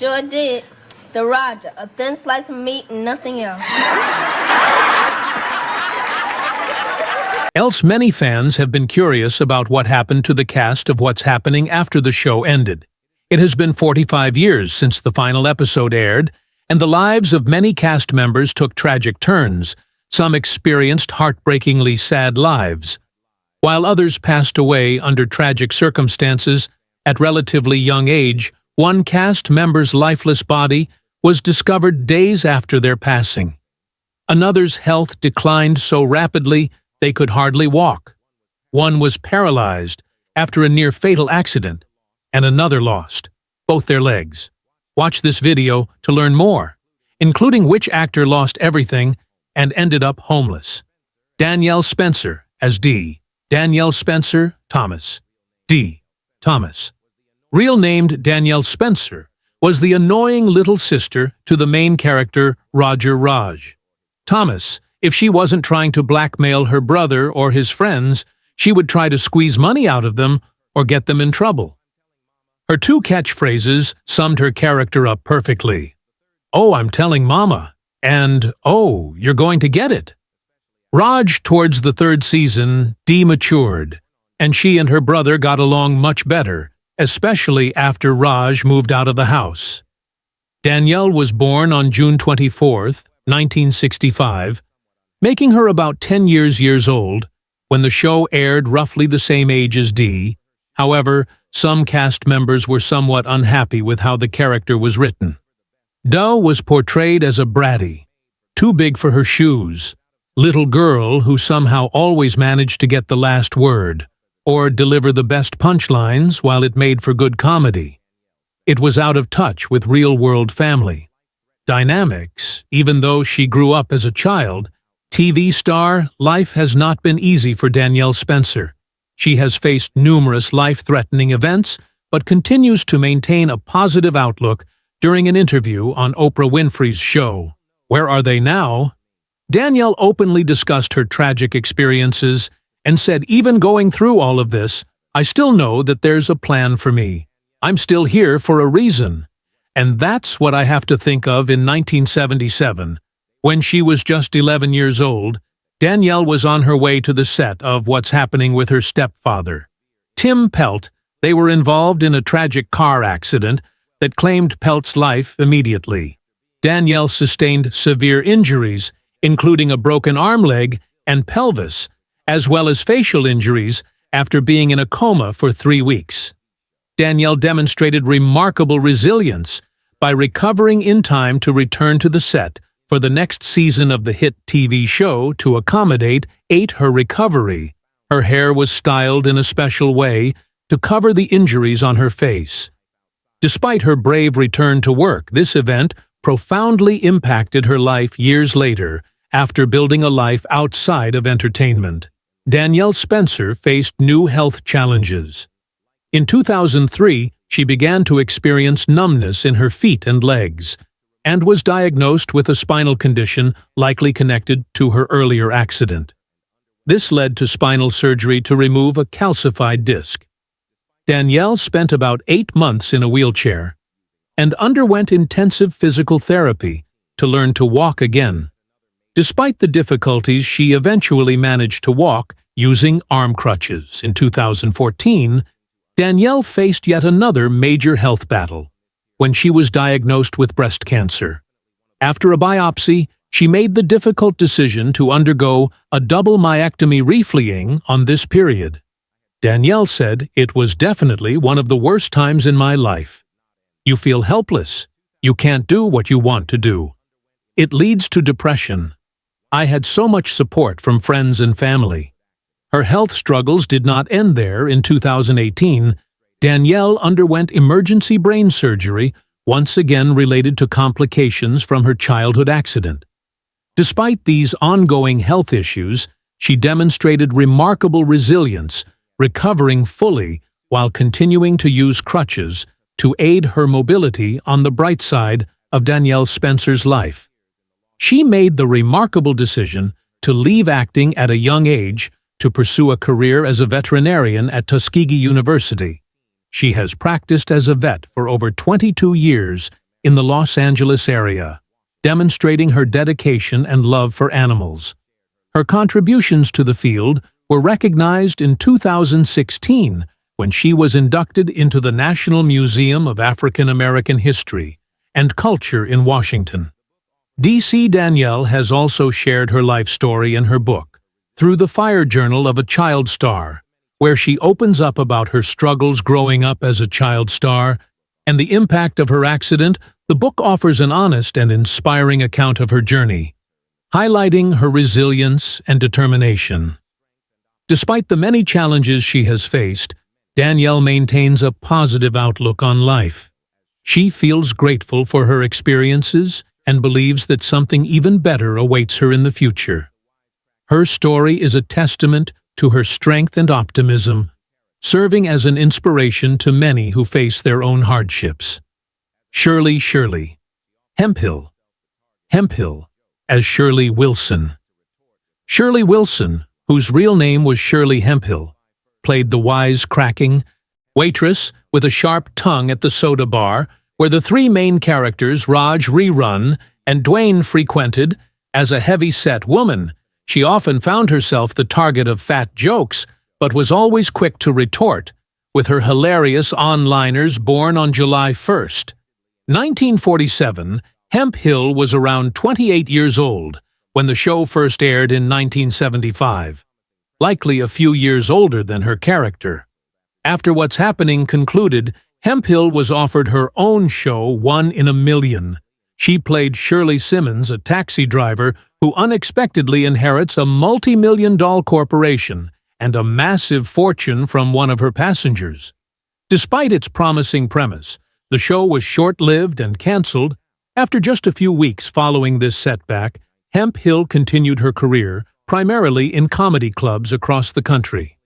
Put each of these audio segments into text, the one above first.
sure did. The Roger, a thin slice of meat and nothing else. Else many fans have been curious about what happened to the cast of What's Happening after the show ended. It has been 45 years since the final episode aired, and the lives of many cast members took tragic turns. Some experienced heartbreakingly sad lives, while others passed away under tragic circumstances. At relatively young age, one cast member's lifeless body was discovered days after their passing. Another's health declined so rapidly they could hardly walk. One was paralyzed after a near-fatal accident, and another lost both their legs. Watch this video to learn more, including which actor lost everything and ended up homeless. Danielle Spencer as D. Danielle Spencer Thomas. D. Thomas. Real named Danielle Spencer, was the annoying little sister to the main character Roger Raj. Thomas, if she wasn't trying to blackmail her brother or his friends, she would try to squeeze money out of them or get them in trouble. Her two catchphrases summed her character up perfectly. "Oh, I'm telling Mama," and "Oh, you're going to get it." Raj, towards the third season, dematured, and she and her brother got along much better, especially after Raj moved out of the house. Danielle was born on June 24, 1965, making her about 10 years old. When the show aired, roughly the same age as Dee. However, some cast members were somewhat unhappy with how the character was written. Doe was portrayed as a bratty, too big for her shoes, little girl who somehow always managed to get the last word, or deliver the best punchlines while it made for good comedy. It was out of touch with real-world family dynamics. Even though she grew up as a child, TV star, life has not been easy for Danielle Spencer. She has faced numerous life-threatening events, but continues to maintain a positive outlook. During an interview on Oprah Winfrey's show, Where Are They Now?, Danielle openly discussed her tragic experiences and said, "Even going through all of this, I still know that there's a plan for me. I'm still here for a reason." And that's what I have to think of. In 1977, when she was just 11 years old, Danielle was on her way to the set of What's Happening with her stepfather, Tim Pelt. They were involved in a tragic car accident that claimed Pelt's life immediately. Danielle sustained severe injuries, including a broken arm, leg, and pelvis, as well as facial injuries after being in a coma for 3 weeks. Danielle demonstrated remarkable resilience by recovering in time to return to the set for the next season of the hit TV show. To accommodate her recovery, her hair was styled in a special way to cover the injuries on her face. Despite her brave return to work, this event profoundly impacted her life years later. After building a life outside of entertainment, Danielle Spencer faced new health challenges. In 2003, she began to experience numbness in her feet and legs, and was diagnosed with a spinal condition likely connected to her earlier accident. This led to spinal surgery to remove a calcified disc. Danielle spent about 8 months in a wheelchair and underwent intensive physical therapy to learn to walk again. Despite the difficulties, she eventually managed to walk using arm crutches. In 2014, Danielle faced yet another major health battle when she was diagnosed with breast cancer. After a biopsy, she made the difficult decision to undergo a double myectomy, refleeing on this period. Danielle said, "It was definitely one of the worst times in my life. You feel helpless. You can't do what you want to do. It leads to depression. I had so much support from friends and family." Her health struggles did not end there. In 2018, Danielle underwent emergency brain surgery, once again related to complications from her childhood accident. Despite these ongoing health issues, she demonstrated remarkable resilience, recovering fully while continuing to use crutches to aid her mobility. On the bright side of Danielle Spencer's life, she made the remarkable decision to leave acting at a young age to pursue a career as a veterinarian at Tuskegee University. She has practiced as a vet for over 22 years in the Los Angeles area, demonstrating her dedication and love for animals. Her contributions to the field were recognized in 2016 when she was inducted into the National Museum of African American History and Culture in Washington. D.C. Danielle has also shared her life story in her book, Through the Fire Journal of a Child Star, where she opens up about her struggles growing up as a child star and the impact of her accident. The book offers an honest and inspiring account of her journey, highlighting her resilience and determination. Despite the many challenges she has faced, Danielle maintains a positive outlook on life. She feels grateful for her experiences and believes that something even better awaits her in the future. Her story is a testament to her strength and optimism, serving as an inspiration to many who face their own hardships. Shirley, Hemphill, as Shirley Wilson. Shirley Wilson, whose real name was Shirley Hemphill, played the wise-cracking waitress with a sharp tongue at the soda bar where the three main characters, Raj, Rerun, and Dwayne, frequented. As a heavy-set woman, she often found herself the target of fat jokes, but was always quick to retort, with her hilarious on-liners born on July 1st. 1947, Hemphill was around 28 years old when the show first aired in 1975, likely a few years older than her character. After What's Happening concluded, Hemphill was offered her own show, One in a Million. She played Shirley Simmons, a taxi driver who unexpectedly inherits a multi-million-dollar corporation and a massive fortune from one of her passengers. Despite its promising premise, the show was short-lived and canceled. After just a few weeks following this setback, Hemphill continued her career, primarily in comedy clubs across the country.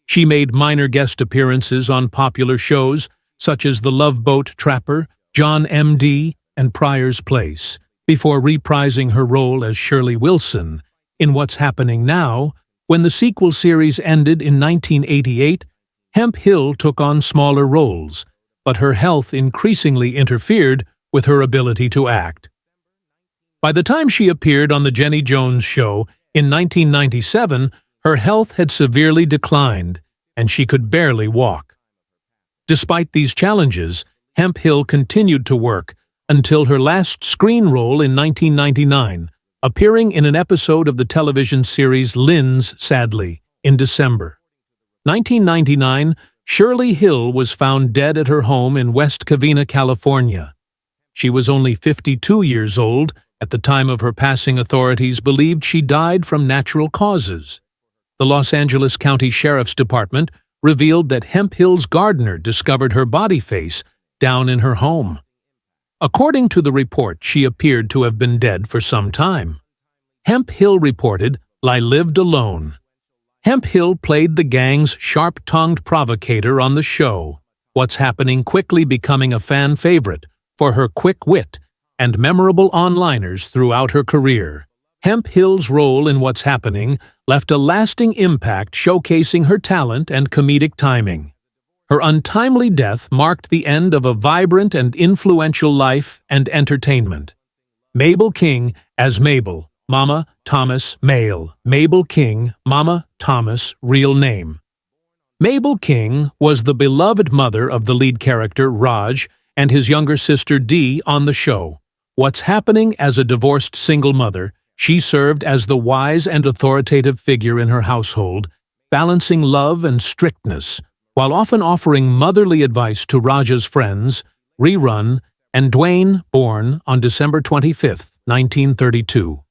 She made minor guest appearances on popular shows such as The Love Boat Trapper, John M.D., and Pryor's Place, before reprising her role as Shirley Wilson in What's Happening Now. When the sequel series ended in 1988, Hemphill took on smaller roles, but her health increasingly interfered with her ability to act. By the time she appeared on The Jenny Jones Show in 1997, her health had severely declined, and she could barely walk. Despite these challenges, Hemphill continued to work until her last screen role in 1999, appearing in an episode of the television series Lynn's Sadly in December. 1999, Shirley Hill was found dead at her home in West Covina, California. She was only 52 years old at the time of her passing. Authorities believed she died from natural causes. The Los Angeles County Sheriff's Department revealed that Hemphill's gardener discovered her body face down in her home. According to the report, she appeared to have been dead for some time. Hemphill reported, "I lived alone." Hemphill played the gang's sharp-tongued provocator on the show, What's Happening, quickly becoming a fan favorite for her quick wit and memorable on-liners throughout her career. Hemphill's role in What's Happening left a lasting impact, showcasing her talent and comedic timing. Her untimely death marked the end of a vibrant and influential life and entertainment. Mabel King as Mabel, Mama Thomas male. Mabel King, Mama Thomas, real name. Mabel King was the beloved mother of the lead character, Raj, and his younger sister, Dee, on the show. What's Happening? As a divorced single mother, she served as the wise and authoritative figure in her household, balancing love and strictness, while often offering motherly advice to Raj's friends, Rerun, and Dwayne, born on December 25, 1932.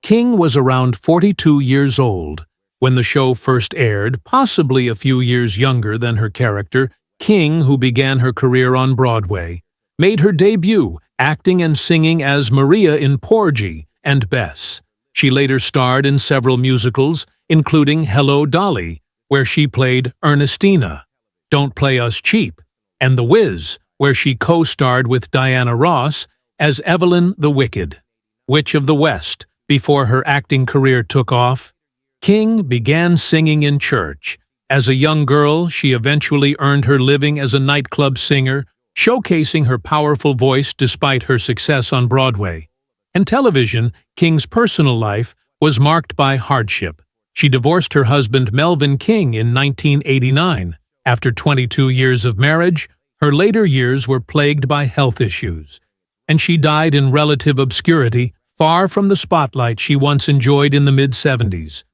King was around 42 years old when the show first aired, possibly a few years younger than her character. King, who began her career on Broadway, made her debut acting and singing as Maria in Porgy and Bess. She later starred in several musicals, including Hello, Dolly, where she played Ernestina, Don't Play Us Cheap, and The Wiz, where she co-starred with Diana Ross as Evelyn the Wicked, Witch of the West. Before her acting career took off, King began singing in church. As a young girl, she eventually earned her living as a nightclub singer, showcasing her powerful voice despite her success on Broadway. And television, King's personal life was marked by hardship. She divorced her husband Melvin King in 1989. After 22 years of marriage, her later years were plagued by health issues, and she died in relative obscurity, far from the spotlight she once enjoyed in the mid-70s.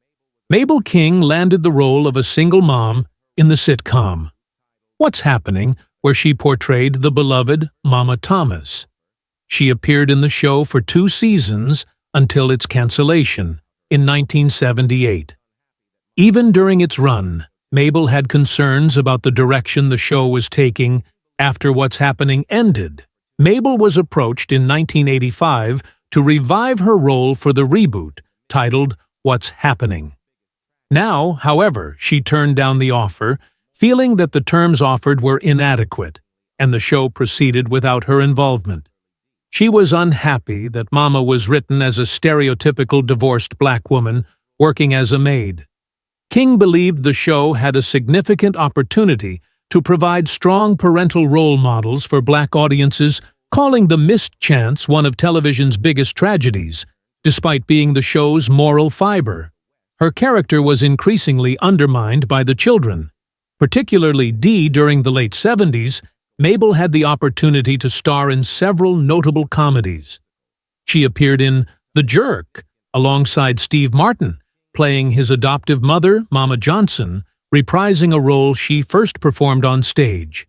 Mabel King landed the role of a single mom in the sitcom What's Happening, where she portrayed the beloved Mama Thomas. She appeared in the show for 2 seasons until its cancellation in 1978. Even during its run, Mabel had concerns about the direction the show was taking after What's Happening ended. Mabel was approached in 1985 to revive her role for the reboot, titled What's Happening. Now, however, she turned down the offer, feeling that the terms offered were inadequate, and the show proceeded without her involvement. She was unhappy that Mama was written as a stereotypical divorced black woman working as a maid. King believed the show had a significant opportunity to provide strong parental role models for black audiences, calling the missed chance one of television's biggest tragedies, despite being the show's moral fiber. Her character was increasingly undermined by the children. Particularly Dee during the late 70s, Mabel had the opportunity to star in several notable comedies. She appeared in The Jerk alongside Steve Martin, playing his adoptive mother, Mama Johnson, reprising a role she first performed on stage.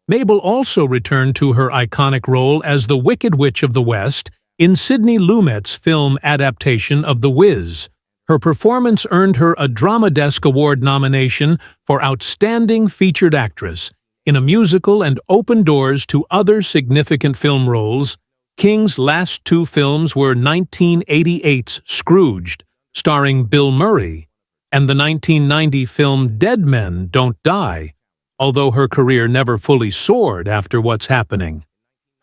Mabel also returned to her iconic role as the Wicked Witch of the West in Sidney Lumet's film adaptation of The Wiz. Her performance earned her a Drama Desk Award nomination for Outstanding Featured Actress in a musical and opened doors to other significant film roles. King's last 2 films were 1988's Scrooged, starring Bill Murray, and the 1990 film Dead Men Don't Die, although her career never fully soared after What's Happening.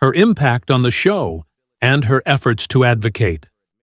Her impact on the show and her efforts to advocate